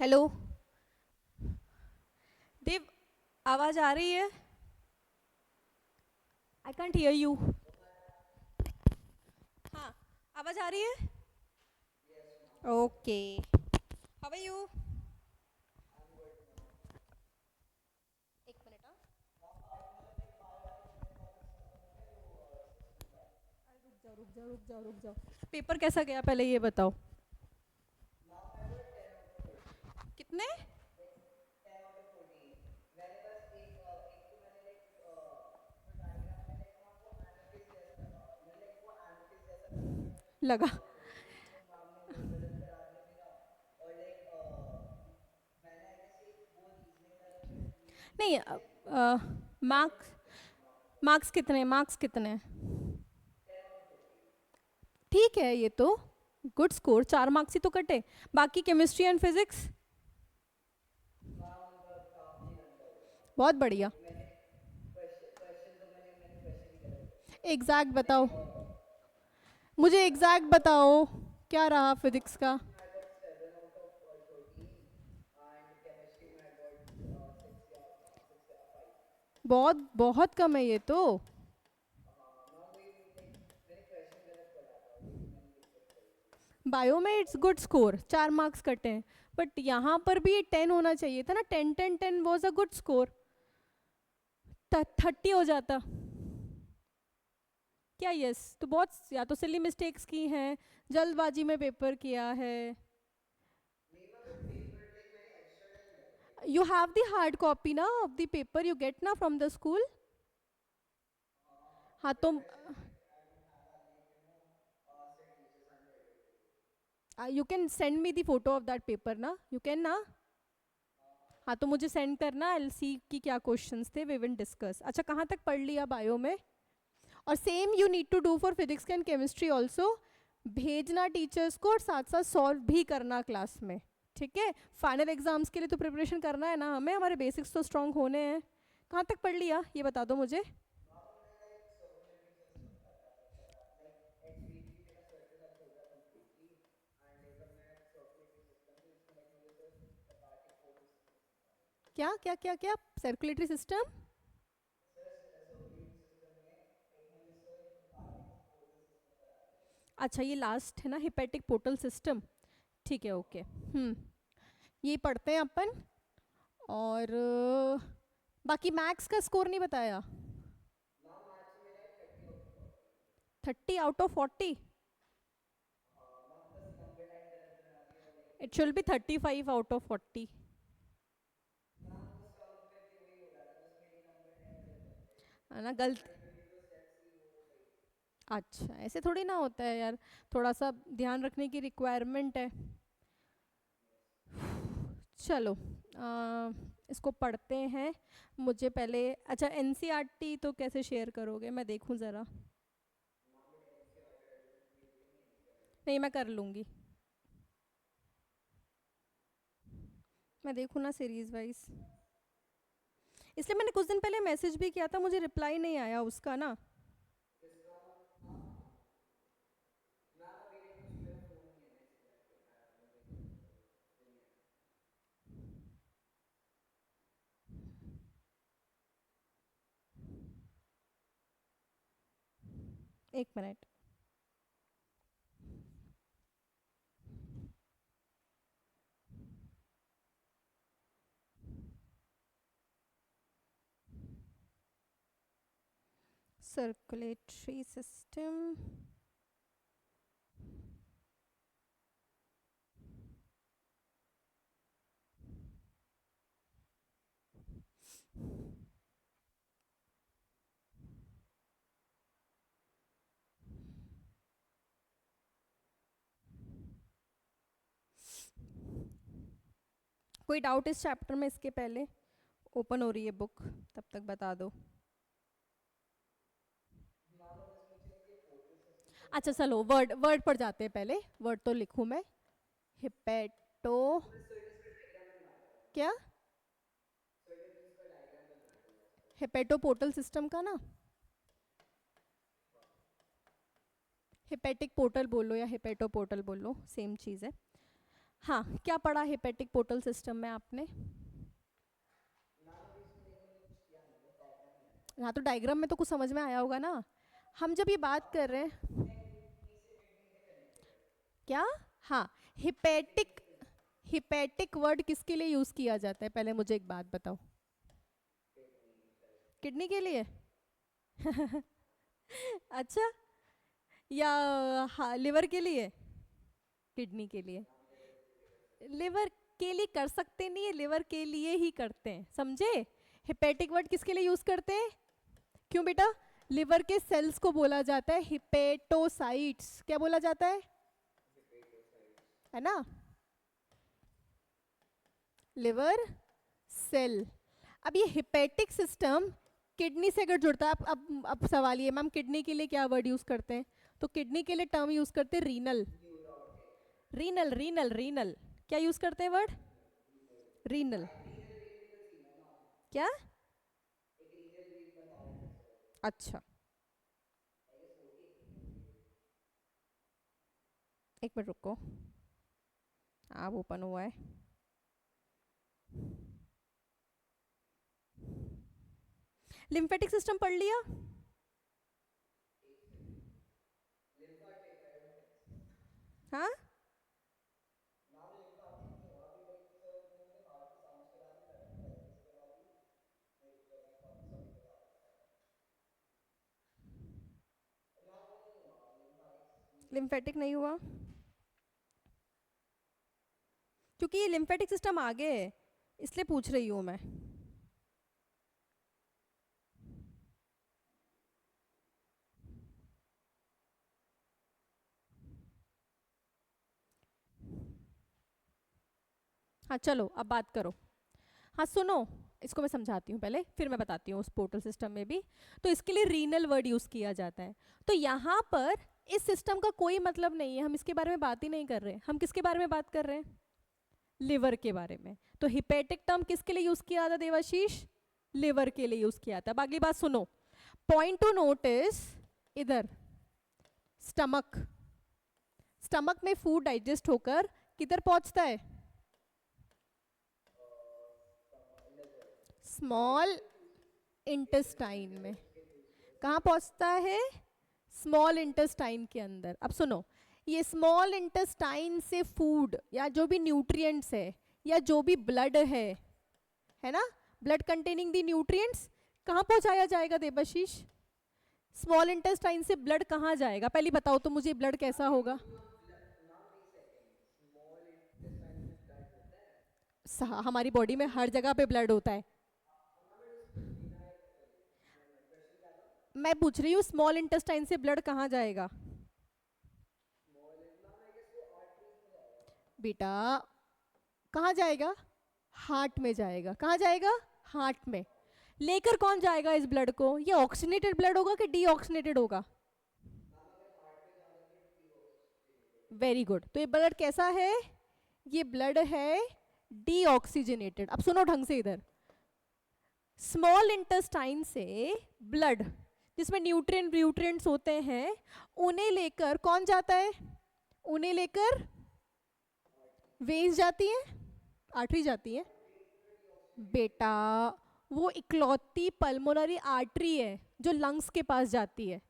Hello देव, आवाज आ रही है? I can't hear you. हाँ, आवाज आ रही है? ओके। How are you? एक मिनट। हाँ, रुक जाओ। पेपर कैसा गया पहले ये बताओ। कितने? लगा। नहीं, मार्क्स मार्क्स कितने? मार्क्स कितने? ठीक है ये तो। गुड स्कोर, 4 मार्क्स ही तो कटे। बाकी केमिस्ट्री एंड फिजिक्स? बहुत बढ़िया। एग्जैक्ट बताओ, मुझे एग्जैक्ट बताओ, क्या रहा फिजिक्स का? बहुत बहुत कम है ये तो। बायो में इट्स गुड स्कोर, 4 मार्क्स कटे हैं। बट यहाँ पर भी 10 होना चाहिए था ना। 10 10 10 वॉज अ गुड स्कोर। 30 हो जाता। क्या यस तो बहुत, या तो सिली मिस्टेक्स की हैं, जल्दबाजी में पेपर किया है। You have the hard copy ना of the paper you get ना फ्रॉम द स्कूल। हाँ तो you can send me the photo of that paper ना, यू कैन ना। हाँ तो मुझे सेंड करना, आई सी की क्या क्वेश्चंस थे, वी विल डिस्कस। अच्छा, कहाँ तक पढ़ लिया बायो में? और same you need to do for physics and chemistry also. भेजना टीचर्स को और साथ साथ सॉल्व भी करना क्लास में। ठीक है, फाइनल एग्जाम्स के लिए तो प्रिपरेशन करना है ना हमें, हमारे बेसिक्स तो स्ट्रांग होने हैं। कहाँ तक पढ़ लिया ये बता दो मुझे। क्या क्या क्या क्या? Circulatory system? अच्छा, ये लास्ट है ना, हिपेटिक पोर्टल सिस्टम। ठीक है, ओके। ये पढ़ते हैं अपन। और बाकी मैथ्स का स्कोर नहीं बताया। 30 out of 40? It should be 35 out of 40। है ना, गलत। अच्छा, ऐसे थोड़ी ना होता है यार, थोड़ा सा ध्यान रखने की रिक्वायरमेंट है। चलो, इसको पढ़ते हैं। मुझे पहले, अच्छा एनसीईआरटी तो कैसे शेयर करोगे, मैं देखूं ज़रा। नहीं, मैं कर लूँगी। मैं देखूँ ना सीरीज़ वाइज। इसलिए मैंने कुछ दिन पहले मैसेज भी किया था, मुझे रिप्लाई नहीं आया उसका ना। एक मिनट। Circulatory system. कोई डाउट इस चैप्टर में इसके पहले? ओपन हो रही है बुक, तब तक बता दो। अच्छा चलो, वर्ड वर्ड पर जाते हैं पहले। वर्ड तो लिखूं मैं। हिपेटो, क्या? हिपेटो पोर्टल सिस्टम का ना। हिपेटिक पोर्टल बोलो या हिपेटो पोर्टल बोलो, सेम चीज़ है। हाँ, क्या पढ़ा हेपेटिक पोर्टल सिस्टम में आपने? हाँ, तो डायग्राम में तो कुछ समझ में आया होगा ना। हम जब ये बात कर रहे हैं क्या, हाँ, हिपेटिक, हिपेटिक वर्ड किसके लिए यूज किया जाता है, पहले मुझे एक बात बताओ। किडनी के लिए अच्छा, या हाँ लिवर के लिए? किडनी के लिए, लिवर के लिए कर सकते नहीं है, लिवर के लिए ही करते हैं, समझे? हिपेटिक वर्ड किसके लिए यूज करते हैं? क्यों बेटा? लिवर के सेल्स को बोला जाता है हिपेटोसाइट्स। क्या बोला जाता है ना? Liver cell. अब ये हिपेटिक सिस्टम किडनी से अगर जुड़ता है, अब सवाल ये, मैम किडनी के लिए क्या वर्ड यूज करते हैं? तो किडनी के लिए टर्म यूज करते हैं रीनल। रीनल रीनल रीनल, क्या यूज करते हैं वर्ड? रीनल। क्या? अच्छा, एक मिनट रुको, आप ओपन हुआ है। लिम्फेटिक सिस्टम पढ़ लिया? हाँ, लिम्फेटिक नहीं हुआ क्योंकि ये लिम्फेटिक सिस्टम आगे है, इसलिए पूछ रही हूँ मैं। हाँ चलो अब बात करो। हाँ सुनो, इसको मैं समझाती हूँ पहले, फिर मैं बताती हूँ उस पोर्टल सिस्टम में भी। तो इसके लिए रीनल वर्ड यूज़ किया जाता है। तो यहाँ पर इस सिस्टम का कोई मतलब नहीं है, हम इसके बारे में बात ही नहीं कर रहे। हम किसके बारे में बात कर रहे हैं? लिवर के बारे में। तो हिपेटिक टर्म किसके लिए यूज़ किया था देवाशीष? लिवर के लिए यूज़ किया था। अब अगली बात सुनो, पॉइंट टू नोट इज इधर स्टमक। स्टमक में फूड डाइजेस्ट होकर किधर पहुंचता है? स्मॉल इंटेस्टाइन में। कहाँ पहुंचता है? स्मॉल इंटेस्टाइन के अंदर। अब सुनो, ये स्मॉल इंटेस्टाइन से फूड या जो भी न्यूट्रिएंट्स है या जो भी ब्लड है ना, ब्लड कंटेनिंग दी न्यूट्रिएंट्स कहाँ पहुंचाया जाएगा देवाशीष? स्मॉल इंटेस्टाइन से ब्लड कहाँ जाएगा? पहले बताओ तो मुझे, ब्लड कैसा होगा? हमारी बॉडी में हर जगह पे ब्लड होता है। मैं पूछ रही हूँ स्मॉल इंटेस्टाइन से ब्लड कहाँ जाएगा? बेटा कहाँ जाएगा? हार्ट में जाएगा। कहाँ जाएगा? हार्ट में। लेकर कौन जाएगा इस ब्लड को? ये ऑक्सीनेटेड ब्लड होगा कि डीऑक्सीनेटेड होगा? Very good. तो ये ब्लड कैसा है? ये ब्लड है डीऑक्सीजनेटेड। अब सुनो ढंग से इधर, स्मॉल इंटेस्टाइन से ब्लड जिसमें न्यूट्रिएंट्स होते हैं, उन्हें लेकर कौन जाता है? उन्हें लेकर वेन्स जाती है, आर्टरी जाती है। बेटा वो इकलौती पल्मोनरी आर्टरी है जो लंग्स के पास जाती है।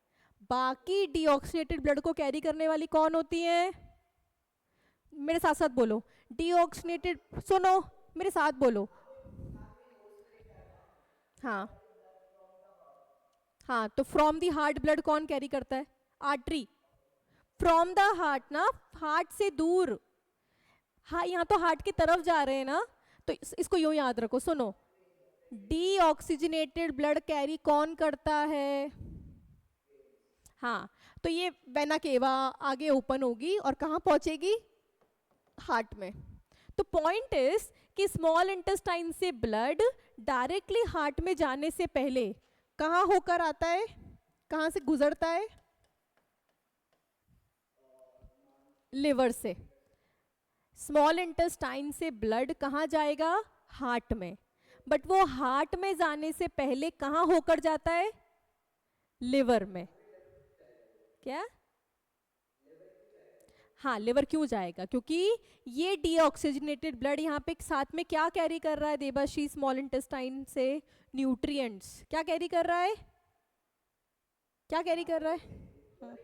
बाकी डीऑक्सीनेटेड ब्लड को कैरी करने वाली कौन होती है? मेरे साथ साथ बोलो, डीऑक्सीनेटेड, सुनो मेरे साथ बोलो। हाँ हाँ, तो फ्रॉम द हार्ट ब्लड कौन कैरी करता है? आर्टरी। फ्रॉम द हार्ट ना, हार्ट से दूर। हाँ, यहाँ तो हार्ट की तरफ जा रहे हैं ना, तो इसको यूं याद रखो। सुनो, डीऑक्सीजनेटेड ब्लड कैरी कौन करता है? हाँ, तो ये वेना केवा आगे ओपन होगी और कहाँ पहुंचेगी? हार्ट में। तो पॉइंट इज कि स्मॉल इंटेस्टाइन से ब्लड डायरेक्टली हार्ट में जाने से पहले कहाँ होकर आता है? कहाँ से गुजरता है? लिवर से। स्मॉल इंटेस्टाइन से ब्लड कहाँ जाएगा? हार्ट में। बट वो हार्ट में जाने से पहले कहाँ होकर जाता है? लिवर में। क्या? हाँ लिवर क्यों जाएगा, क्योंकि ये डीऑक्सीजनेटेड ब्लड यहाँ पे साथ में क्या कैरी कर रहा है देबाशी, स्मॉल इंटेस्टाइन से न्यूट्रिएंट्स क्या कैरी कर रहा है, क्या कैरी कर रहा है। हाँ,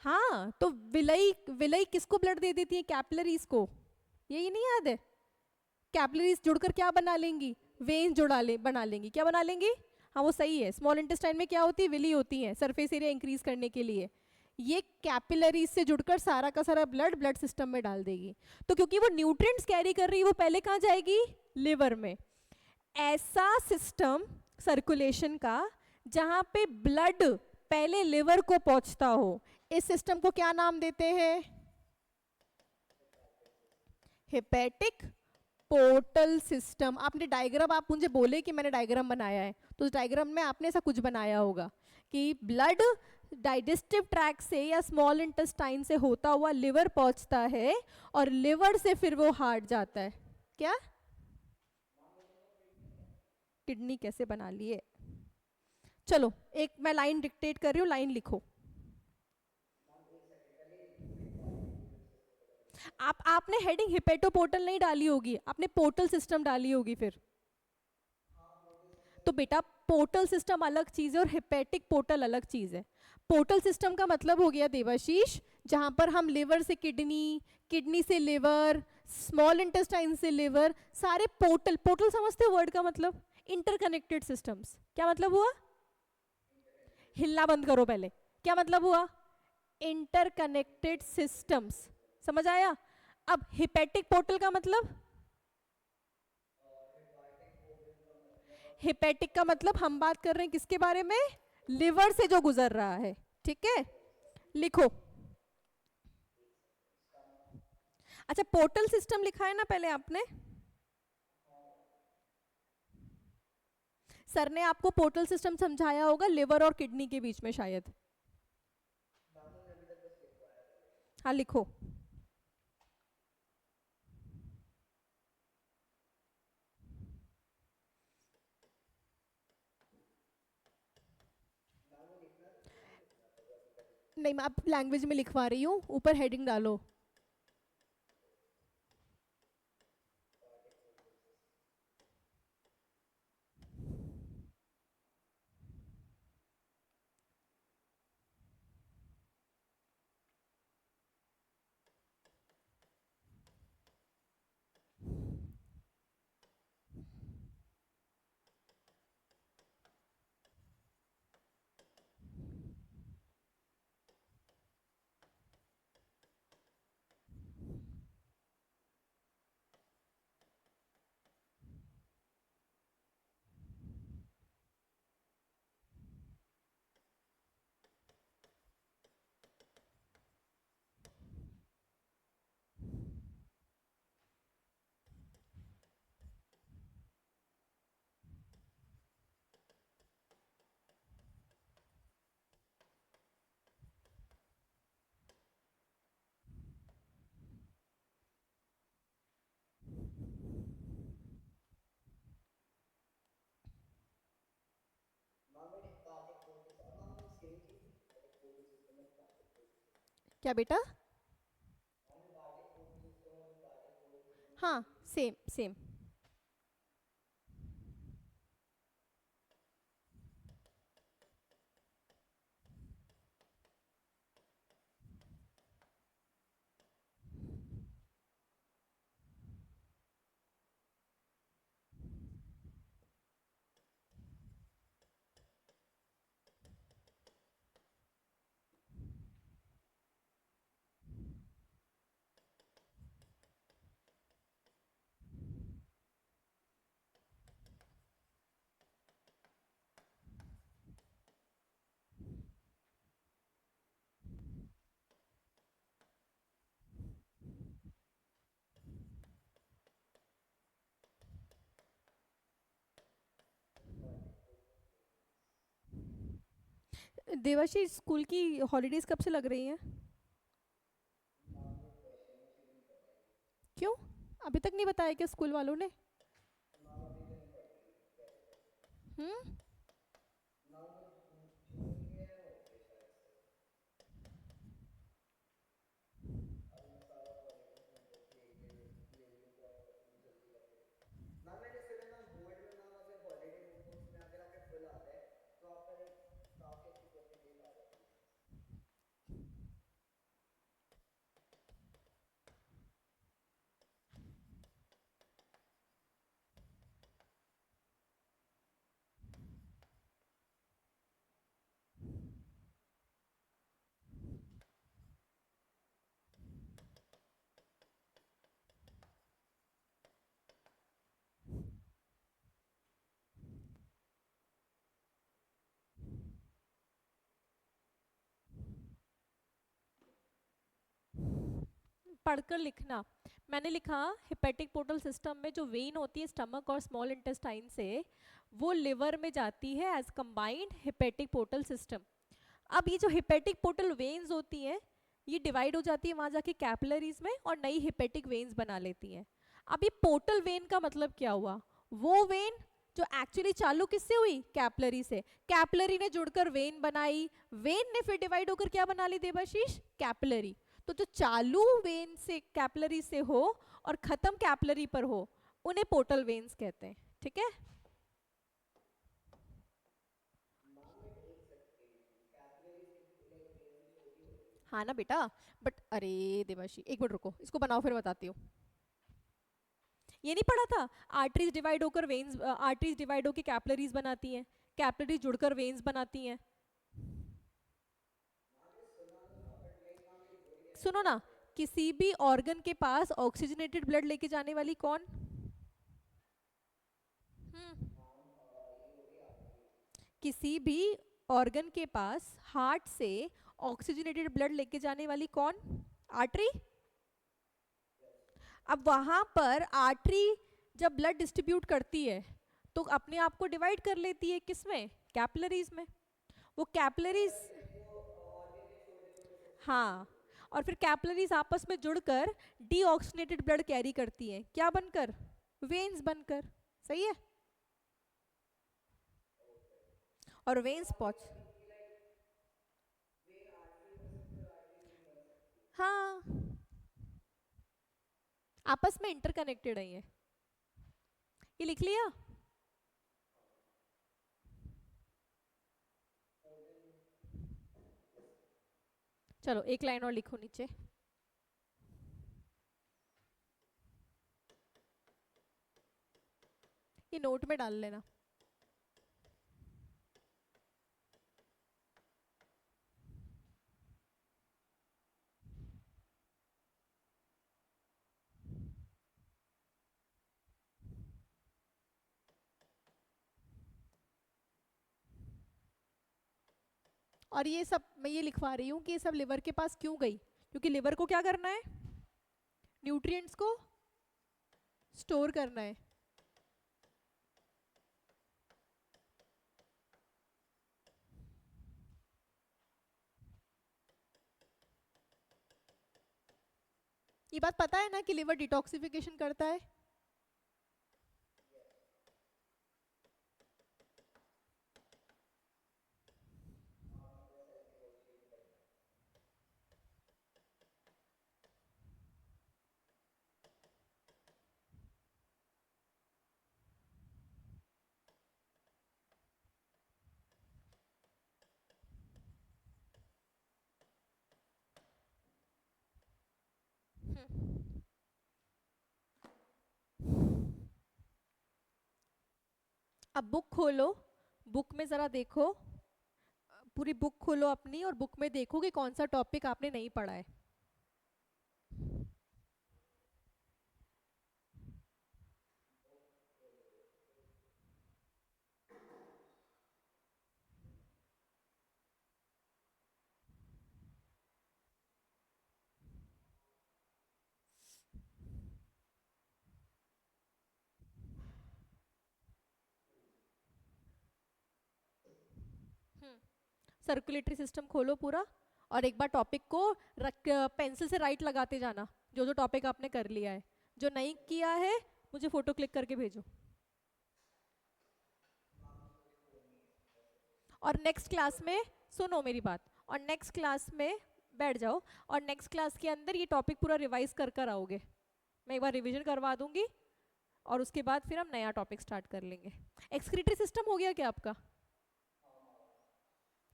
हाँ तो विलई विलई किसको ब्लड दे देती है, कैपिलरीज को, यही नहीं याद है। कैपिलरीज जुड़कर क्या बना लेंगी, वेन्स जुड़ा ले बना लेंगी, क्या बना लेंगी। हाँ वो सही है, स्मॉल इंटेस्टाइन में क्या होती है, विली होती है सरफेस एरिया इंक्रीज करने के लिए। ये कैपिलरीज से जुड़कर सारा का सारा ब्लड ब्लड सिस्टम में डाल देगी। तो क्योंकि वो न्यूट्रिएंट्स कैरी कर रही है, वो पहले कहाँ जाएगी, लिवर में। ऐसा सिस्टम सर्कुलेशन का जहां पे ब्लड पहले लिवर को पहुंचता हो, इस सिस्टम को क्या नाम देते हैं, हेपेटिक पोर्टल सिस्टम। आपने डायग्राम, आप मुझे बोले कि मैंने डायग्राम बनाया है, तो उस डायग्राम में आपने ऐसा कुछ बनाया होगा कि ब्लड डाइजेस्टिव ट्रैक्ट से या स्मॉल इंटेस्टाइन से होता हुआ लिवर पहुंचता है और लिवर से फिर वो हार्ट जाता है। क्या किडनी कैसे बना लिए, चलो एक मैं लाइन डिक्टेट कर रही हूँ, लाइन लिखो। आपने हेडिंग हिपेटोपोर्टल नहीं डाली होगी, आपने पोर्टल सिस्टम डाली होगी फिर। तो बेटा पोर्टल सिस्टम अलग चीज है और हिपेटिक पोर्टल अलग चीज है। पोर्टल सिस्टम का मतलब हो गया देवाशीष, जहां पर हम लिवर से किडनी, किडनी से लिवर, स्मॉल इंटेस्टाइन से लिवर, सारे पोर्टल, पोर्टल समझते हो वर्ड का मतलब, इंटरकनेक्टेड सिस्टम्स। क्या मतलब हुआ, हिलना बंद करो पहले, क्या मतलब हुआ, इंटरकनेक्टेड सिस्टम्स, समझ आया। अब हिपेटिक पोर्टल का मतलब, हिपेटिक का मतलब हम बात कर रहे हैं किसके बारे में, लिवर से जो गुजर रहा है, ठीक है। लिखो। अच्छा पोर्टल सिस्टम लिखा है ना पहले आपने, सर ने आपको पोर्टल सिस्टम समझाया होगा लिवर और किडनी के बीच में शायद। हाँ लिखो। नहीं मैं अब लैंग्वेज में लिखवा रही हूँ, ऊपर हेडिंग डालो। क्या बेटा, हाँ सेम सेम। देवाशी स्कूल की हॉलीडेज कब से लग रही हैं, क्यों अभी तक नहीं बताया क्या स्कूल वालों ने। हम्म, पढ़कर लिखना। मैंने लिखा हेपेटिक पोर्टल सिस्टम में जो वेन होती है स्टमक और स्मॉल इंटेस्टाइन से, वो लिवर में जाती है as combined hepatic portal system. अब ये जो हेपेटिक पोर्टल वेन्स होती हैं, ये डिवाइड हो जाती है वहाँ जाके कैपिलरीज में और नई हेपेटिक वेन्स बना लेती हैं। अब ये पोर्टल वेन का मतलब क्या हुआ? वो वेन जो एक्चुअली चालू किससे हुई? कैपिलरी से। कैपिलरी ने जुड़कर वेन बनाई, वेन ने फिर डिवाइड होकर क्या बना ली देवाशीष? कैपिलरी। तो जो चालू वेन से कैपिलरी से हो और खत्म कैपिलरी पर हो, उन्हें पोर्टल वेन्स कहते हैं। ठीक है? हाँ ना बेटा, बट अरे देवाशी एक मिनट रुको, इसको बनाओ फिर बताती हूँ। ये नहीं पढ़ा था? आर्टरीज डिवाइड होकर वेन्स, आर्टरीज डिवाइड होकर कैपिलरीज बनाती हैं, कैपिलरीज जुड़कर वेन्स बनाती हैं। सुनो ना, किसी भी ऑर्गन के पास ऑक्सीजनेटेड ब्लड लेके जाने वाली कौन? हम्म, किसी भी ऑर्गन के पास हार्ट से ऑक्सीजनेटेड ब्लड लेके जाने वाली कौन? आर्टरी। अब वहां पर आर्टरी जब ब्लड डिस्ट्रीब्यूट करती है तो अपने आप को डिवाइड कर लेती है, किसमें? कैपिलरीज में। वो कैपिलरीज, हाँ, और फिर कैपिलरीज आपस में जुड़कर डीऑक्सीनेटेड ब्लड कैरी करती हैं, क्या बनकर? वेन्स बनकर। सही है? और वेन्स पहुंच, हाँ, आपस में इंटरकनेक्टेड है ये लिख लिया? चलो एक लाइन और लिखो नीचे। ये नोट में डाल लेना। और ये सब मैं ये लिखवा रही हूँ कि ये सब लिवर के पास क्यों गई, क्योंकि लिवर को क्या करना है? न्यूट्रिएंट्स को स्टोर करना है। ये बात पता है ना कि लिवर डिटॉक्सिफिकेशन करता है? अब बुक खोलो, बुक में ज़रा देखो, पूरी बुक खोलो अपनी और बुक में देखो कि कौन सा टॉपिक आपने नहीं पढ़ा है। सर्कुलेटरी सिस्टम खोलो पूरा, और एक बार टॉपिक को रख पेंसिल से राइट लगाते जाना, जो जो टॉपिक आपने कर लिया है। जो नहीं किया है मुझे फोटो क्लिक करके भेजो। और नेक्स्ट क्लास में, सुनो मेरी बात, और नेक्स्ट क्लास में बैठ जाओ, और नेक्स्ट क्लास के अंदर ये टॉपिक पूरा रिवाइज कर कर आओगे। मैं एक बार रिवीजन करवा दूंगी और उसके बाद फिर हम नया टॉपिक स्टार्ट कर लेंगे। एक्सक्रीटरी सिस्टम हो गया क्या आपका?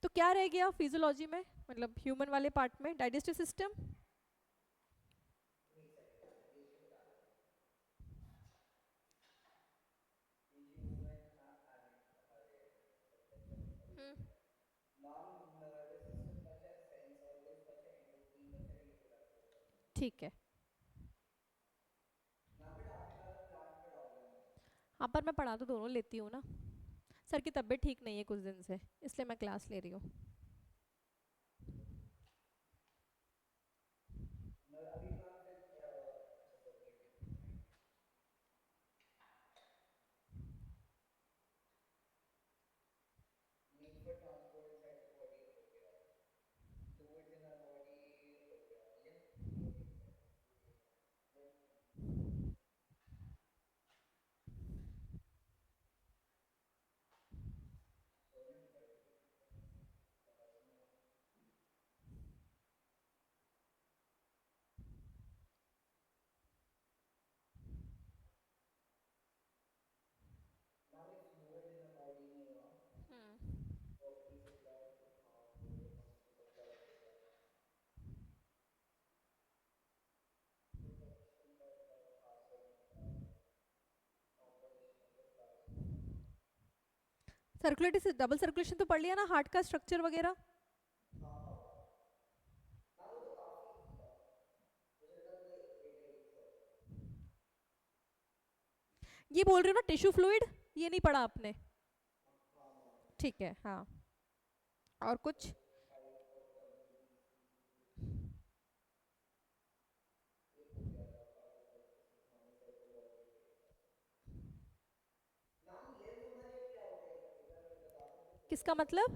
तो क्या रह गया फिजियोलॉजी में, मतलब ह्यूमन वाले पार्ट में? Digestive system. ठीक है। हाँ पर मैं पढ़ा तो दोनों लेती हूँ ना। सर की तबीयत ठीक नहीं है कुछ दिन से, इसलिए मैं क्लास ले रही हूँ। सर्कुलेटरी से डबल सर्कुलेशन तो पढ़ लिया ना, हार्ट का स्ट्रक्चर वगैरह। ये बोल रही हो ना टिश्यू फ्लूइड, ये नहीं पढ़ा आपने? ठीक है, हाँ। और कुछ? किसका मतलब?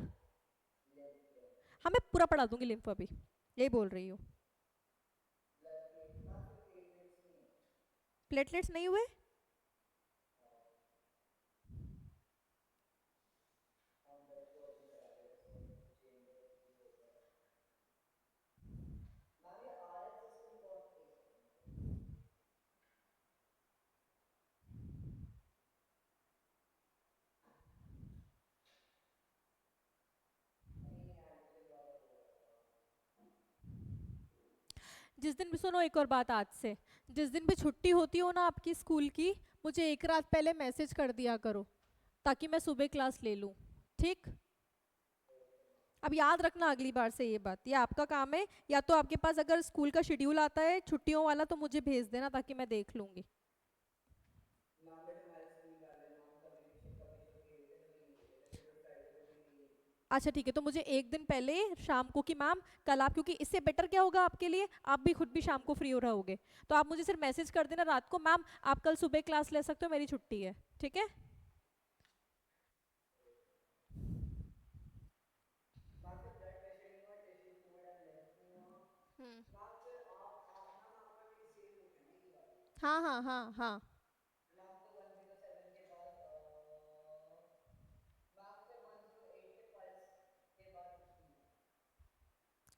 हाँ मैं पूरा पढ़ा दूंगी लिम्फ अभी, यही बोल रही हूँ। प्लेटलेट्स नहीं हुए? जिस दिन भी, सुनो एक और बात आज से, जिस दिन भी छुट्टी होती हो ना आपकी स्कूल की, मुझे एक रात पहले मैसेज कर दिया करो ताकि मैं सुबह क्लास ले लूँ, ठीक? अब याद रखना अगली बार से ये बात, ये आपका काम है। या तो आपके पास अगर स्कूल का शेड्यूल आता है छुट्टियों वाला तो मुझे भेज देना ताकि मैं देख लूँगी। अच्छा ठीक है, तो मुझे एक दिन पहले शाम को कि मैम कल आप, क्योंकि इससे बेटर क्या होगा आपके लिए, आप भी खुद भी शाम को फ्री हो रहोगे, तो आप मुझे सिर्फ मैसेज कर देना रात को, मैम आप कल सुबह क्लास ले सकते हो, मेरी छुट्टी है, ठीक है? हम्म। हाँ हाँ हाँ हाँ।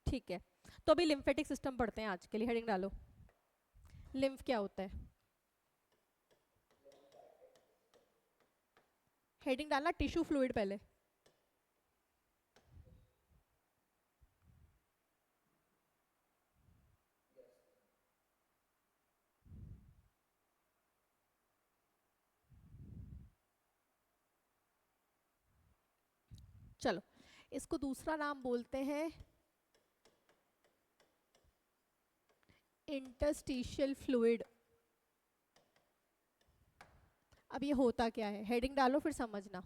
ठीक है, तो अभी लिम्फेटिक सिस्टम पढ़ते हैं आज के लिए, हेडिंग डालो। लिम्फ क्या होता है? हेडिंग डालना टिश्यू फ्लूइड पहले। चलो, इसको दूसरा नाम बोलते हैं इंटरस्टिशियल फ्लूइड। अब ये होता क्या है, हेडिंग डालो फिर समझना।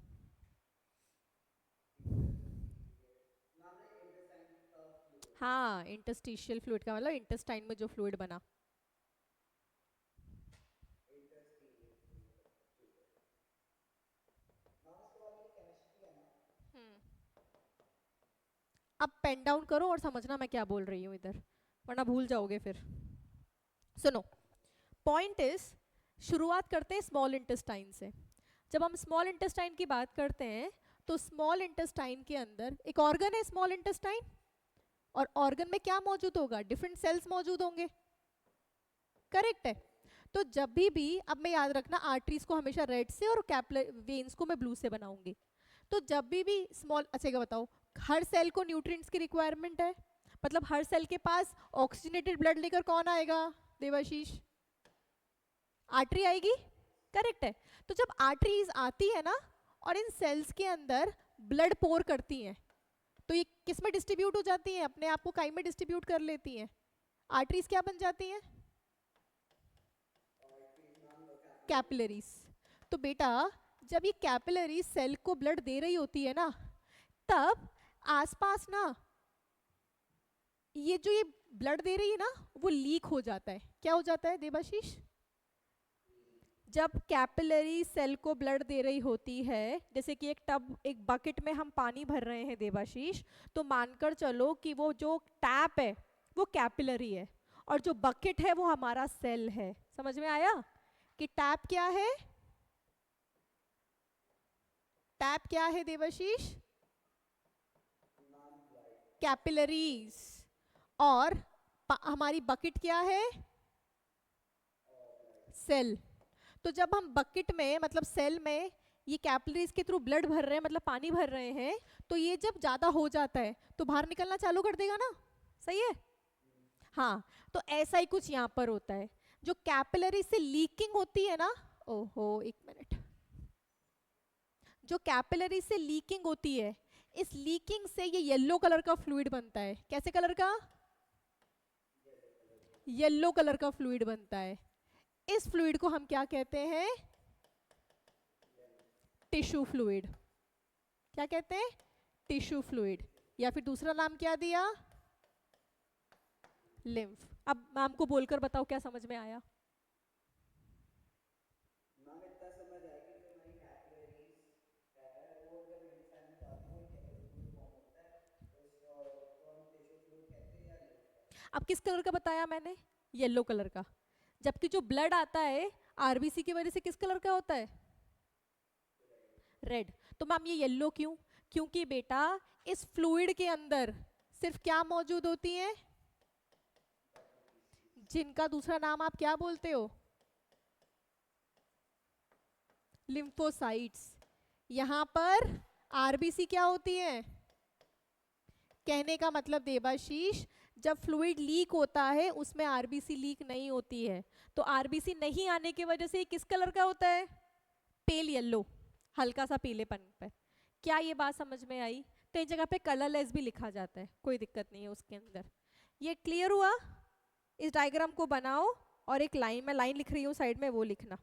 हाँ, इंटरस्टिशियल फ्लूइड का मतलब इंटेस्टाइन में जो फ्लूइड बना। हम्म। अब पेन डाउन करो और समझना मैं क्या बोल रही हूँ इधर, वरना भूल जाओगे फिर। सुनो, पॉइंट इज, शुरुआत करते हैं स्मॉल इंटेस्टाइन से। जब हम स्मॉल इंटेस्टाइन की बात करते हैं तो स्मॉल इंटेस्टाइन के अंदर एक ऑर्गन है स्मॉल इंटेस्टाइन, और ऑर्गन में क्या मौजूद होगा, डिफरेंट सेल्स मौजूद होंगे, करेक्ट है? तो जब भी, अब मैं याद रखना आर्टरीज को हमेशा रेड से और कैपिलरी वेन्स को मैं ब्लू से बनाऊंगी। तो जब भी स्मॉल, अच्छा ये बताओ, हर सेल को न्यूट्रिएंट्स की रिक्वायरमेंट है, मतलब हर सेल के पास ऑक्सीजनेटेड ब्लड लेकर कौन आएगा देवाशीष? आर्टरी आएगी, करेक्ट है? तो जब आर्टरीज आती है ना और इन सेल्स के अंदर ब्लड पोर करती हैं, तो ये किस में डिस्ट्रीब्यूट हो जाती हैं, अपने आप को काई में डिस्ट्रीब्यूट कर लेती हैं। आर्टरीज क्या बन जाती हैं? कैपिलरीज। तो बेटा जब ये कैपिलरी सेल को ब्लड दे रही होती है ना, तब आसपास ना ये जो ये ब्लड दे रही है ना वो लीक हो जाता है। क्या हो जाता है देवाशीष? जब कैपिलरी सेल को ब्लड दे रही होती है, जैसे कि एक टब, एक बकेट में हम पानी भर रहे हैं देवाशीष, तो मानकर चलो कि वो जो टैप है वो कैपिलरी है और जो बकेट है वो हमारा सेल है। समझ में आया कि टैप क्या है? टैप क्या है देवाशीष? कैपिलरीज। और हमारी बकेट क्या है? सेल। तो जब हम बकेट में मतलब सेल में ये कैपिलरीज के थ्रू ब्लड भर रहे हैं, मतलब पानी भर रहे हैं, तो ये जब ज्यादा हो जाता है तो बाहर निकलना चालू कर देगा ना, सही है? हाँ, तो ऐसा ही कुछ यहाँ पर होता है, जो कैपिलरी से लीकिंग होती है ना, ओहो एक मिनट, जो कैपिलरी से लीकिंग होती है, इस लीकिंग से ये येलो कलर का फ्लूइड बनता है। कैसे कलर का? येलो कलर का फ्लूइड बनता है। इस फ्लूइड को हम क्या कहते हैं? Tissue fluid. क्या कहते हैं? टिश्यू फ्लूइड, या फिर दूसरा नाम क्या दिया? लिम्फ। अब मैम को बोलकर बताओ क्या समझ में आया? अब किस कलर का बताया मैंने? येलो कलर का। जबकि जो ब्लड आता है आरबीसी की वजह से किस कलर का होता है? रेड। तो मैम ये येलो क्यों? क्योंकि बेटा इस फ्लूइड के अंदर सिर्फ क्या मौजूद होती है? जिनका दूसरा नाम आप क्या बोलते हो? लिम्फोसाइट्स। यहां पर आरबीसी क्या होती है? कहने का मतलब देवाशीष, जब फ्लूइड लीक होता है उसमें आरबीसी लीक नहीं होती है, तो आरबीसी नहीं आने की वजह से किस कलर का होता है? पेल येलो, हल्का सा पीलेपन पे। क्या ये बात समझ में आई? कई जगह पे कलरलेस भी लिखा जाता है, कोई दिक्कत नहीं है उसके अंदर। ये क्लियर हुआ? इस डायग्राम को बनाओ और एक लाइन, मैं लाइन लिख रही हूँ साइड में, वो लिखना।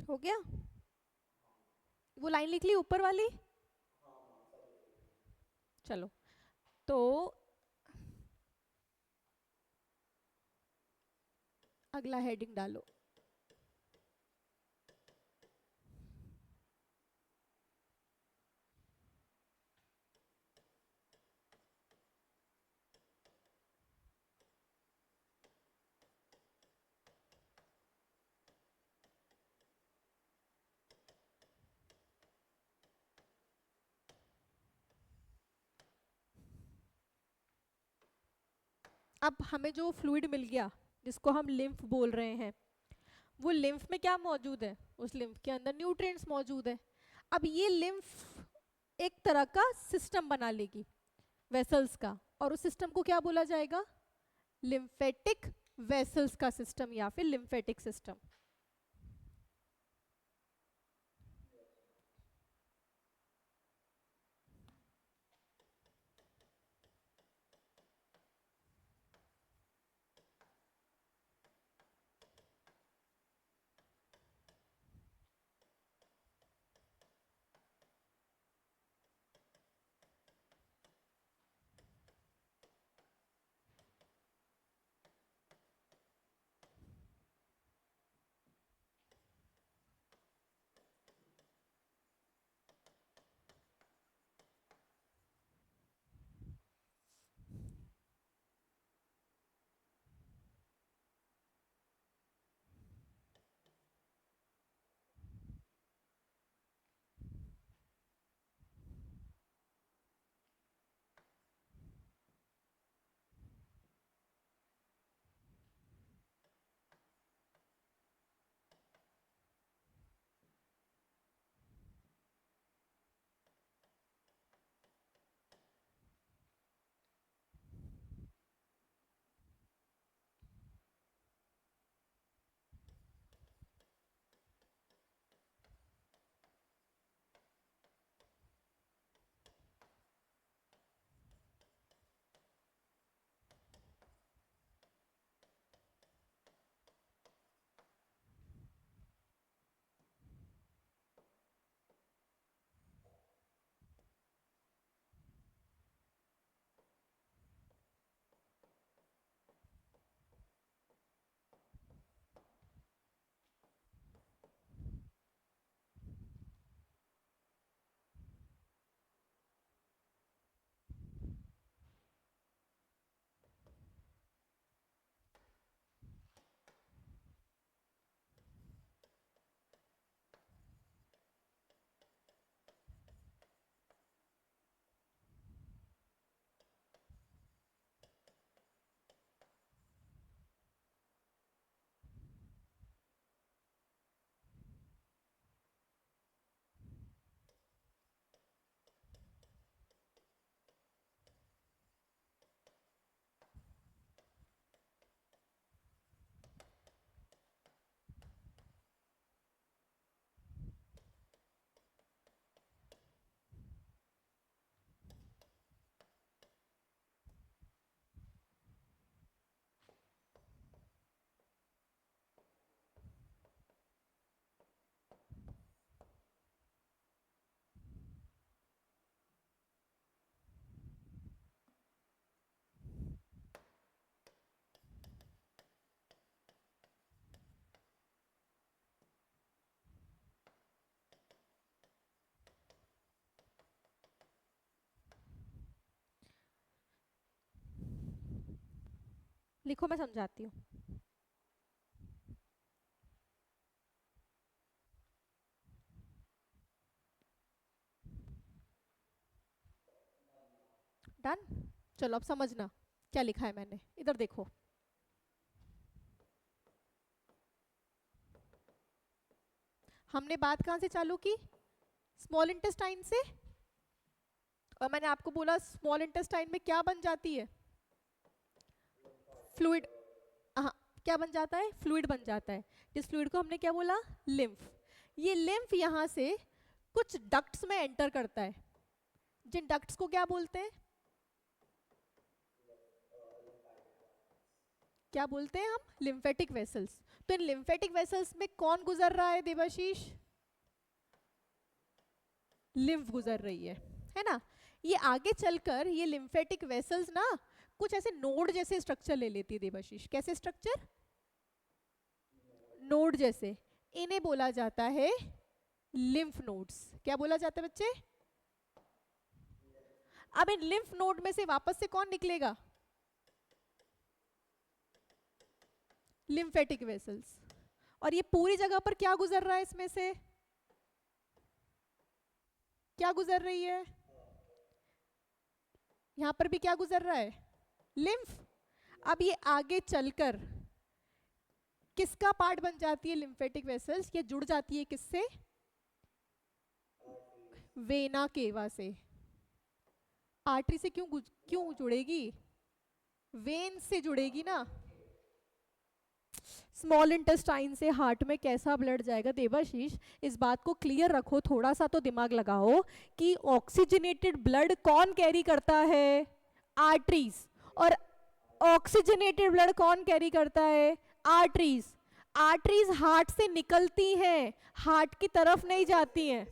हो गया? वो लाइन लिख ली ऊपर वाली? चलो, तो अगला हेडिंग डालो। अब हमें जो फ्लूइड मिल गया जिसको हम लिम्फ बोल रहे हैं, वो लिम्फ में क्या मौजूद है? उस लिम्फ के अंदर न्यूट्रिएंट्स मौजूद है। अब ये लिम्फ एक तरह का सिस्टम बना लेगी वेसल्स का, और उस सिस्टम को क्या बोला जाएगा? लिम्फेटिक वेसल्स का सिस्टम या फिर लिम्फेटिक सिस्टम। लिखो, मैं समझाती हूँ। डन। चलो अब समझना क्या लिखा है मैंने, इधर देखो। हमने बात कहाँ से चालू की? स्मॉल इंटेस्टाइन से। और मैंने आपको बोला स्मॉल इंटेस्टाइन में क्या बन जाती है? फ्लूइड। हाँ, क्या बन जाता है? फ्लूइड बन जाता है। जिस फ्लूइड को हमने क्या बोला? लिम्फ। ये लिम्फ यहाँ से कुछ डक्ट्स में एंटर करता है। जिन डक्ट्स को क्या बोलते हैं? क्या बोलते हैं हम? Lymphatic vessels. तो इन लिम्फेटिक वेसल्स में कौन गुजर रहा है देवाशीष? लिम्फ गुजर रही है ना? ये आगे चलकर ये लिम्फेटिक वेसल्स ना कुछ ऐसे नोड जैसे स्ट्रक्चर ले लेती है देवाशीष। कैसे स्ट्रक्चर? नोड जैसे। इन्हें बोला जाता है लिम्फ नोड्स। क्या बोला जाता है बच्चे? अब इन लिम्फ नोड में से वापस से कौन निकलेगा? Lymphatic vessels. और ये पूरी जगह पर क्या गुजर रहा है? इसमें से क्या गुजर रही है? यहां पर भी क्या गुजर रहा है? लिम्फ। अब ये आगे चलकर किसका पार्ट बन जाती है? Lymphatic vessels. ये जुड़ जाती है किससे? वेना केवा से। आर्टरी से क्यों जुड़ेगी? वेन से जुड़ेगी ना। स्मॉल इंटेस्टाइन से हार्ट में कैसा ब्लड जाएगा देवाशीष? इस बात को क्लियर रखो, थोड़ा सा तो दिमाग लगाओ कि ऑक्सीजनेटेड ब्लड कौन कैरी करता है? आर्टरीज। और ऑक्सीजनेटेड ब्लड कौन कैरी करता है? आर्टरीज। आर्टरीज हार्ट से निकलती हैं, हार्ट की तरफ नहीं जाती हैं।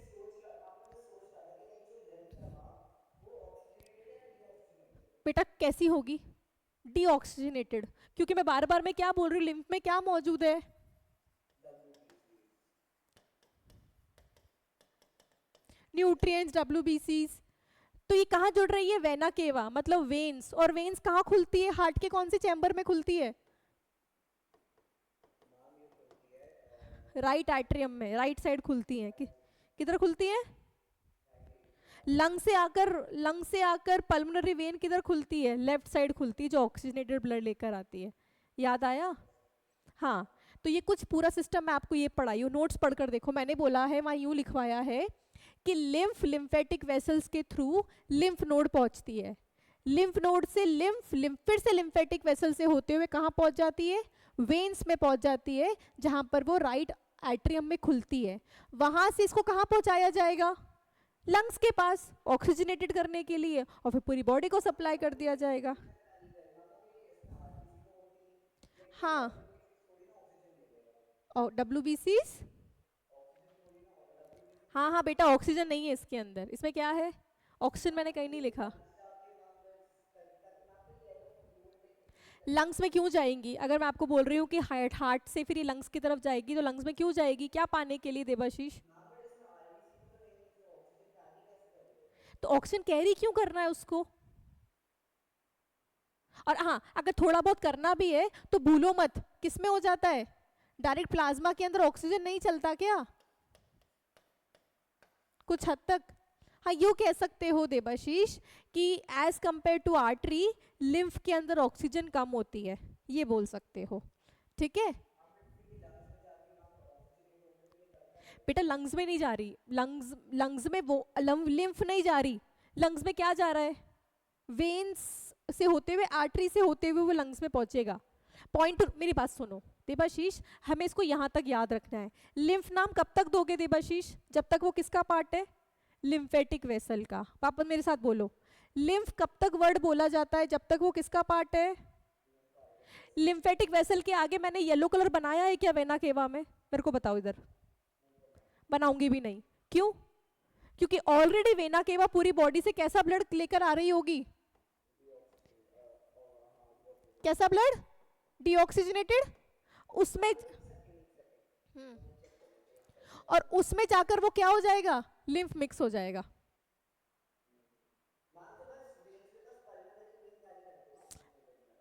बेटा कैसी होगी? डीऑक्सीजनेटेड। क्योंकि मैं बार बार मैं क्या बोल रही हूँ, लिम्फ में क्या मौजूद है? न्यूट्रिएंट्स, डब्ल्यूबीसीज। तो ये कहाँ जुड़ रही है? वेना केवा, मतलब वेन्स। और वेन्स कहाँ खुलती है? हार्ट के कौन से चैम्बर में खुलती है? राइट एट्रियम में, राइट साइड खुलती है। किधर खुलती है? लंग से आकर पल्मोनरी वेन किधर खुलती है? लेफ्ट साइड खुलती है, जो ऑक्सीजनेटेड ब्लड लेकर आती है। याद आया? हाँ। तो ये कुछ पूरा सिस्टम मैं आपको ये पढ़ाई हूँ, नोट्स पढ़कर देखो। मैंने बोला है, वहाँ यूँ लिखवाया है कि लिम्फ लिम्फेटिक वेसल्स के थ्रू लिम्फ नोड पहुँचती है। लिम्फ नोड से लिम्फ फिर से लिम्फेटिक वेसल से होते हुए कहाँ पहुँच जाती है? वेन्स में पहुँच जाती है, जहाँ पर वो राइट एट्रियम में खुलती है। वहाँ से इसको कहाँ पहुँचाया जाएगा? लंग्स के पास, ऑक्सीजनेटेड करने के लिए, और फिर पूरी बॉडी को सप्लाई कर दिया जाएगा। हाँ। और डब्ल्यूबीसीज। हाँ हाँ बेटा, ऑक्सीजन नहीं है इसके अंदर। इसमें क्या है? ऑक्सीजन मैंने कहीं नहीं लिखा। लंग्स में क्यों जाएंगी? अगर मैं आपको बोल रही हूँ कि हार्ट से फिर ये लंग्स की तरफ जाएगी, तो लंग्स में क्यों जाएगी? क्या पाने के लिए देवाशीष? तो ऑक्सीजन कैरी क्यों करना है उसको? और हाँ, अगर थोड़ा बहुत करना भी है तो भूलो मत, किस में हो जाता है? डायरेक्ट प्लाज्मा के अंदर ऑक्सीजन नहीं चलता क्या? कुछ हद तक। हाँ, यूँ कह सकते हो देवाशीष कि as compare to artery, lymph के अंदर ऑक्सीजन कम होती है, ये बोल सकते हो। ठीक है बेटा, लंग्स में नहीं जा रही। लंग्स में वो लिम्फ नहीं जा रही। लंग्स में क्या जा रहा है? वेन्स से होते हुए, आर्टरी से होते हुए वो लंग्स में पहुंचेगा। पॉइंट, मेरी बात सुनो देवाशीष, हमें इसको यहाँ तक याद रखना है। लिम्फ नाम कब तक दोगे देवाशीष? जब तक वो किसका पार्ट है? लिम्फेटिक वेसल का। वापस मेरे साथ बोलो, लिम्फ कब तक वर्ड बोला जाता है? जब तक वो किसका पार्ट है? लिम्फेटिक वेसल के आगे मैंने येलो कलर बनाया है क्या वेना केवा में? मेरे को बताओ इधर। बनाऊंगी भी नहीं। क्यों? क्योंकि ऑलरेडी वेना केवा पूरी बॉडी से कैसा ब्लड लेकर आ रही होगी? कैसा ब्लड? डीऑक्सीजनेटेड। उसमें और उसमें जाकर वो क्या हो जाएगा? लिम्फ मिक्स हो जाएगा।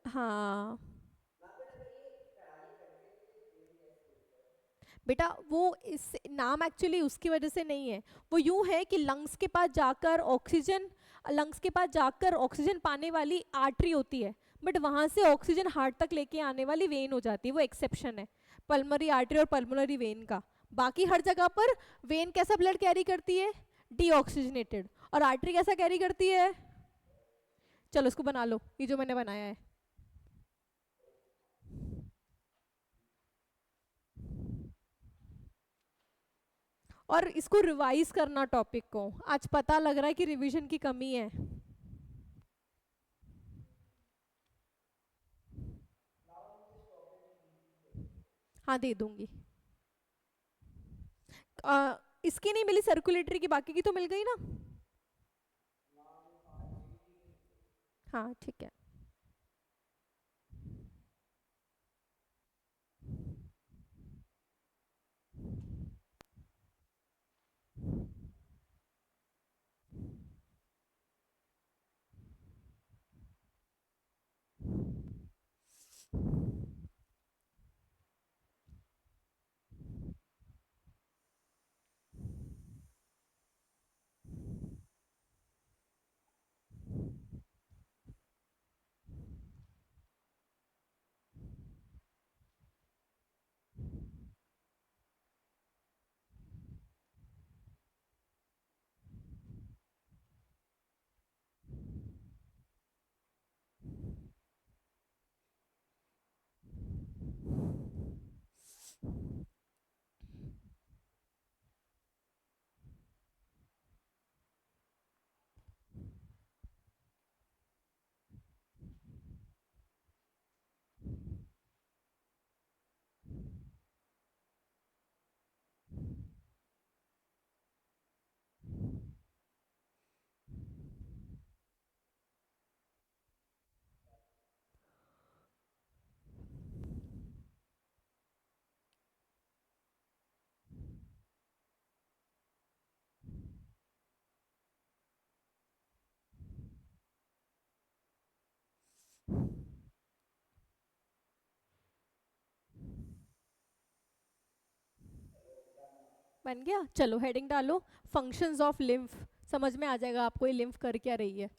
हाँ, बेटा वो इस नाम एक्चुअली उसकी वजह से नहीं है, वो यूं है कि लंग्स के पास जाकर ऑक्सीजन पाने वाली आर्टरी होती है, बट वहां से ऑक्सीजन हार्ट तक लेके आने वाली वेन हो जाती है, वो एक्सेप्शन है पल्मोनरी आर्टरी और पल्मोनरी वेन का। बाकी हर जगह पर वेन कैसा ब्लड कैरी करती है, डीऑक्सीजनेटेड, और आर्टरी कैसा कैरी करती है, चलो इसको बना लो, ये जो मैंने बनाया है। और इसको रिवाइज करना टॉपिक को, आज पता लग रहा है कि रिवीजन की कमी है। हाँ दे दूंगी। इसकी नहीं मिली सर्कुलेटरी की, बाकी की तो मिल गई ना। हाँ ठीक है। बन गया, चलो हेडिंग डालो, फंक्शंस ऑफ लिम्फ, समझ में आ जाएगा आपको ये लिम्फ कर क्या रही है।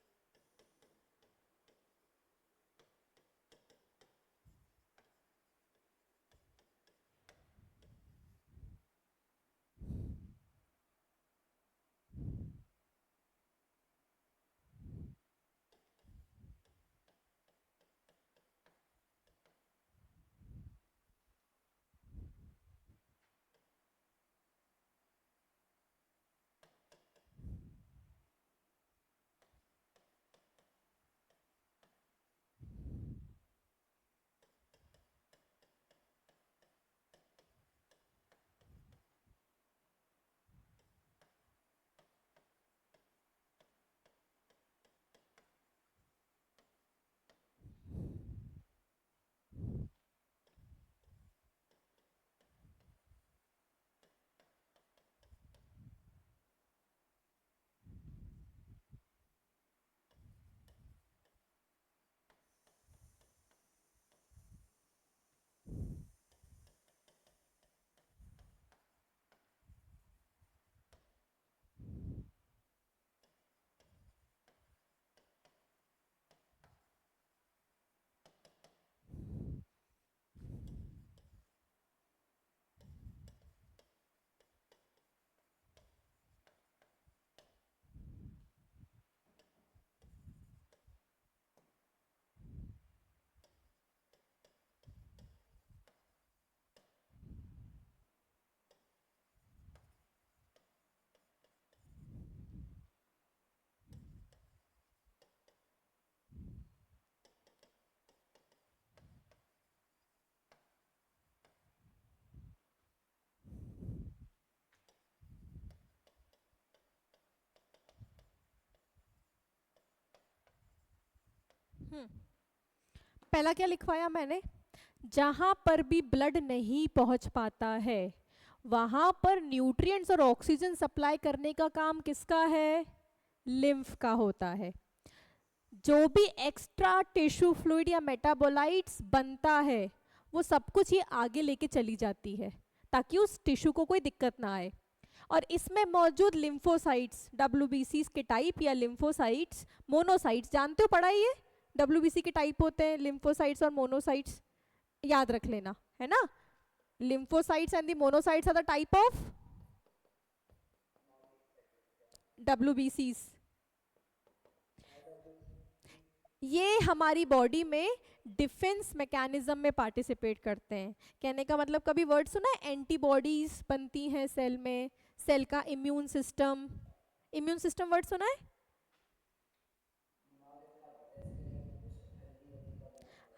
पहला क्या लिखवाया मैंने, जहां पर भी ब्लड नहीं पहुंच पाता है वहां पर न्यूट्रिएंट्स और ऑक्सीजन सप्लाई करने का काम किसका है, लिम्फ का होता है। जो भी एक्स्ट्रा टिश्यू फ्लूइड या मेटाबोलाइट्स बनता है वो सब कुछ ये आगे लेके चली जाती है, ताकि उस टिश्यू को कोई दिक्कत ना आए। और इसमें मौजूद लिम्फोसाइट्स, डब्ल्यूबीसी के टाइप या लिम्फोसाइट्स, मोनोसाइट्स, जानते हो पढ़ा है ये? डब्ल्यूबीसी के टाइप होते हैं लिम्फोसाइट्स और मोनोसाइट्स, याद रख लेना, है ना? Lymphocytes and the monocytes are the type of WBCs। ये हमारी बॉडी में डिफेंस मैकेनिज्म में पार्टिसिपेट करते हैं। कहने का मतलब कभी वर्ड सुना है, एंटीबॉडीज बनती हैं सेल में, सेल का immune system, immune system word सुना है?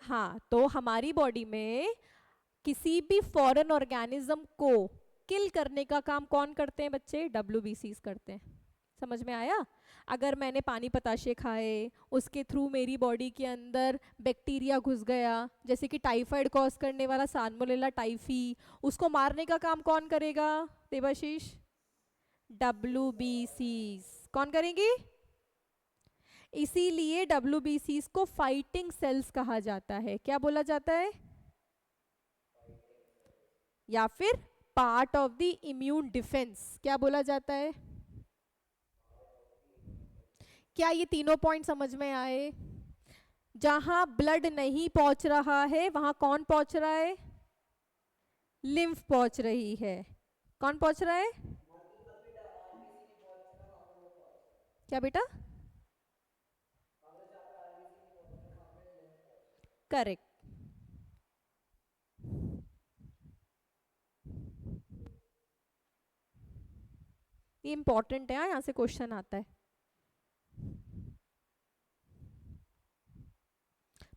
हाँ, तो हमारी बॉडी में किसी भी फॉरेन ऑर्गेनिज्म को किल करने का काम कौन करते हैं बच्चे? WBCs करते हैं। समझ में आया? अगर मैंने पानी पताशे खाए, उसके थ्रू मेरी बॉडी के अंदर बैक्टीरिया घुस गया, जैसे कि टाइफाइड कॉज करने वाला साल्मोनेला टाइफी, उसको मारने का काम कौन करेगा देवाशीष? WBCs। कौन करेंगी? इसीलिए WBCs को फाइटिंग सेल्स कहा जाता है। क्या बोला जाता है? या फिर part of the immune defence, क्या बोला जाता है? क्या ये तीनों पॉइंट समझ में आए? जहां ब्लड नहीं पहुंच रहा है वहां कौन पहुंच रहा है? लिम्फ पहुंच रही है। कौन पहुंच रहा है? क्या बेटा? करेक्ट। ये इंपॉर्टेंट है, यहाँ से क्वेश्चन आता है।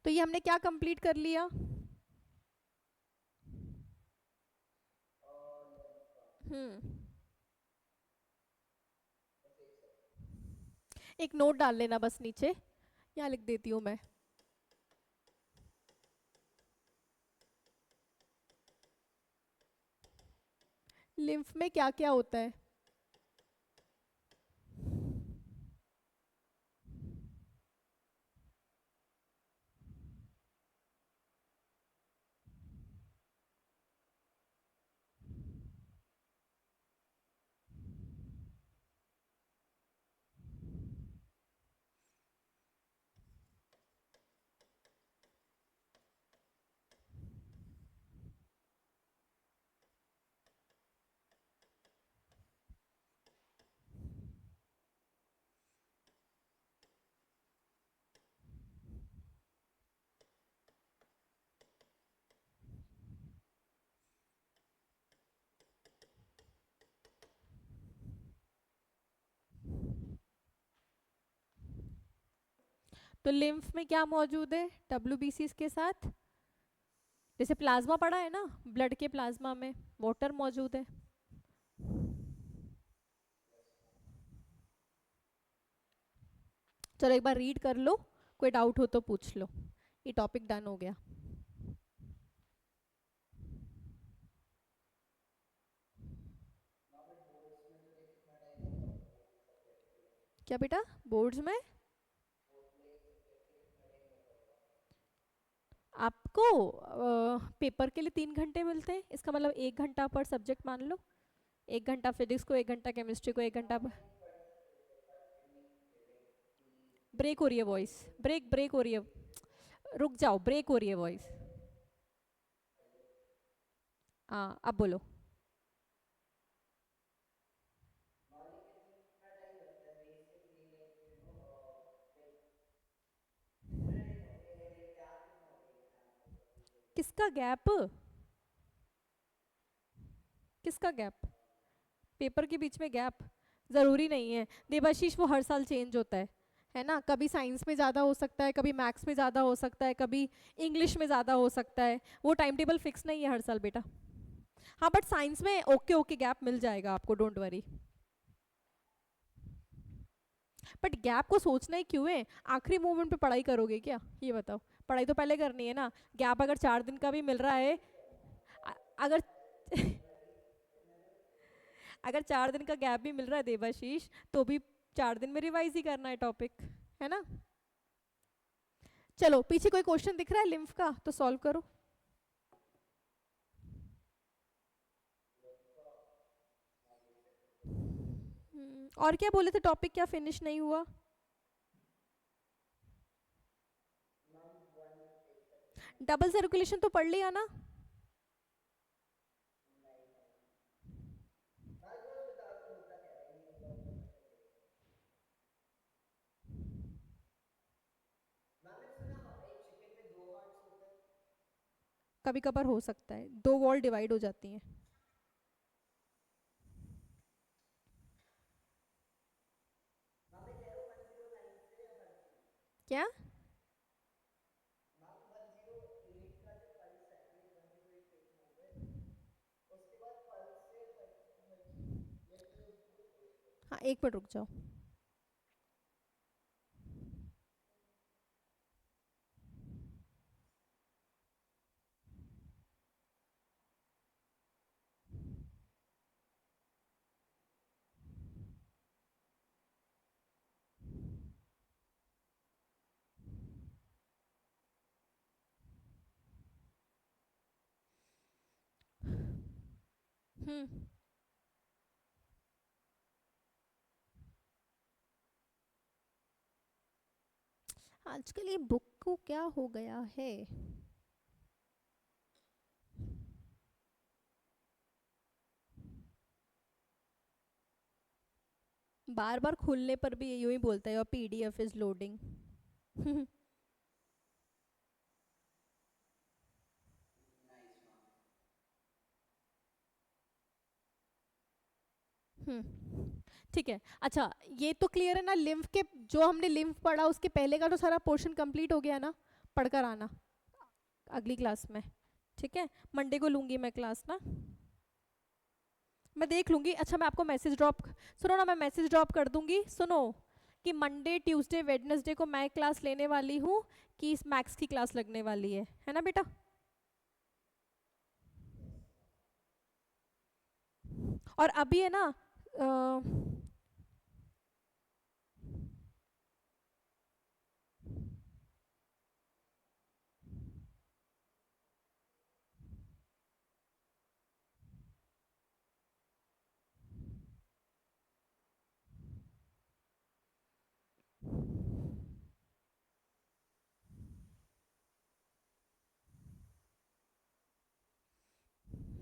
तो ये हमने क्या कंप्लीट कर लिया? एक नोट डाल लेना बस नीचे, यहाँ लिख देती हूँ मैं। लिम्फ में क्या क्या होता है? तो लिम्फ में क्या मौजूद है WBCs के साथ? जैसे प्लाज्मा पड़ा है ना, ब्लड के प्लाज्मा में वाटर मौजूद है। चलो एक बार रीड कर लो, कोई डाउट हो तो पूछ लो। ये टॉपिक डन हो गया। क्या बेटा? बोर्ड्स में आपको पेपर के लिए 3 घंटे मिलते हैं, इसका मतलब 1 घंटा पर सब्जेक्ट मान लो। 1 घंटा फिजिक्स को, 1 घंटा केमिस्ट्री को, 1 घंटा। ब्रेक हो रही है वॉइस, ब्रेक ब्रेक हो रही है, रुक जाओ, ब्रेक हो रही है वॉइस। हाँ अब बोलो। किसका गैप? किसका गैप? पेपर के बीच में गैप जरूरी नहीं है देवाशीष, वो हर साल चेंज होता है ना? कभी साइंस में ज़्यादा हो सकता है, कभी मैथ्स में ज़्यादा हो सकता है, कभी इंग्लिश में ज़्यादा हो सकता है। वो टाइम टेबल फिक्स नहीं है हर साल बेटा। हाँ बट साइंस में ओके ओके गैप मिल जाएगा आपको, डोंट वरी। बट गैप को सोचना ही क्यों है? आखिरी मोमेंट पे पढ़ाई करोगे क्या, ये बताओ? पढ़ाई तो पहले करनी है ना। गैप अगर 4 दिन का भी मिल रहा है, अगर अगर 4 दिन का गैप भी मिल रहा है देवाशीष, तो भी 4 दिन में रिवाइज ही करना है टॉपिक, है ना? चलो पीछे कोई क्वेश्चन दिख रहा है लिम्फ का तो सॉल्व करो। और क्या बोले थे, टॉपिक क्या फिनिश नहीं हुआ? डबल सर्कुलेशन तो पढ़ लिया ना? कभी कभार हो सकता है, दो वॉल डिवाइड हो जाती हैं। क्या? हाँ, एक मिनट रुक जाओ। हम्म। आजकल ये बुक को क्या हो गया है? बार बार खुलने पर भी ये यूं ही बोलता है, योर पीडीएफ इज लोडिंग। ठीक है। अच्छा, ये तो क्लियर है ना, लिम्फ के जो हमने लिम्फ पढ़ा उसके पहले का तो सारा पोर्शन कंप्लीट हो गया ना? पढ़कर आना अगली क्लास में। ठीक है, मंडे को लूंगी मैं क्लास ना, मैं देख लूंगी। अच्छा, मैं आपको मैसेज ड्रॉप, सुनो ना, मैं मैसेज ड्रॉप कर दूंगी, सुनो, कि मंडे ट्यूसडे वेडनेसडे को मैं क्लास लेने वाली हूँ, कि इस मैथ्स की क्लास लगने वाली है ना बेटा? और अभी है ना,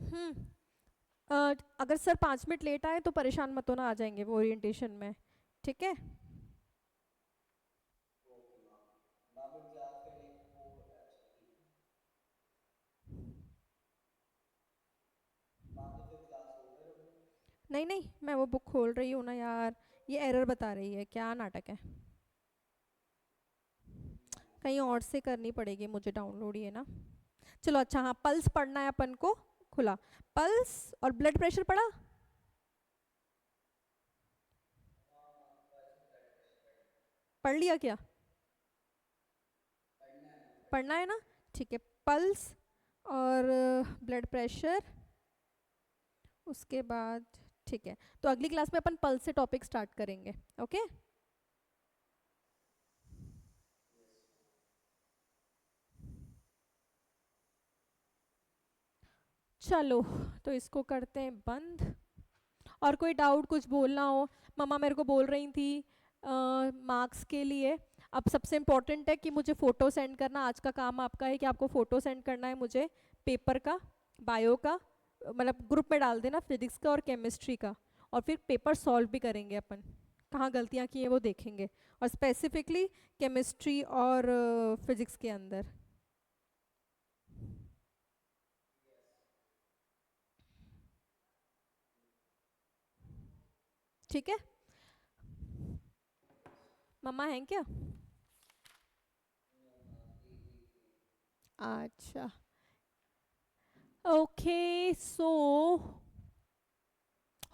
हम्म, अगर सर 5 मिनट लेट आए तो परेशान मत होना, आ जाएंगे वो ओरिएंटेशन में। ठीक है। नहीं नहीं, मैं वो बुक खोल रही हूँ ना यार, ये एरर बता रही है, क्या नाटक है। कहीं और से करनी पड़ेगी मुझे डाउनलोड, ये ना। चलो अच्छा, हाँ, पल्स पढ़ना है अपन को, खुला। पल्स और ब्लड प्रेशर पढ़ा? पढ़ लिया क्या? पढ़ना है ना? ठीक है। पल्स और ब्लड प्रेशर, उसके बाद, ठीक है, तो अगली क्लास में अपन पल्स से टॉपिक स्टार्ट करेंगे। ओके। चलो, तो इसको करते हैं बंद। और कोई डाउट कुछ बोलना हो? मम्मा मेरे को बोल रही थी मार्क्स के लिए, अब सबसे इम्पोर्टेंट है कि मुझे फ़ोटो सेंड करना, आज का काम आपका है कि आपको फ़ोटो सेंड करना है मुझे, पेपर का, बायो का, मतलब ग्रुप में डाल देना, फिजिक्स का और केमिस्ट्री का। और फिर पेपर सॉल्व भी करेंगे अपन, कहाँ गलतियाँ की हैं वो देखेंगे, और स्पेसिफिकली केमिस्ट्री और फिजिक्स के अंदर। ठीक है। मम्मा हैं क्या? अच्छा, ओके, सो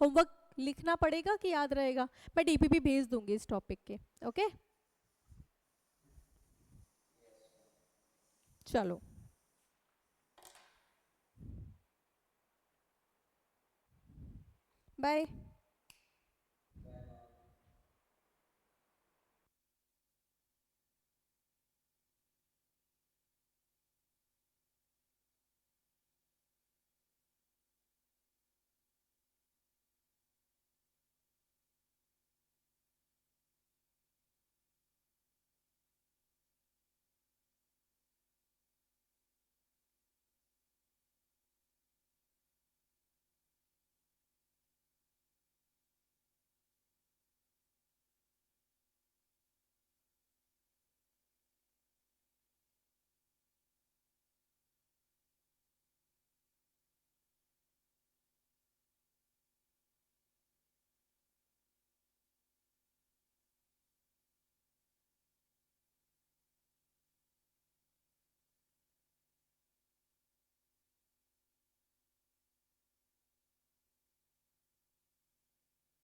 होमवर्क लिखना पड़ेगा कि याद रहेगा? मैं डीपीपी भेज दूंगी इस टॉपिक के। ओके, चलो, बाय।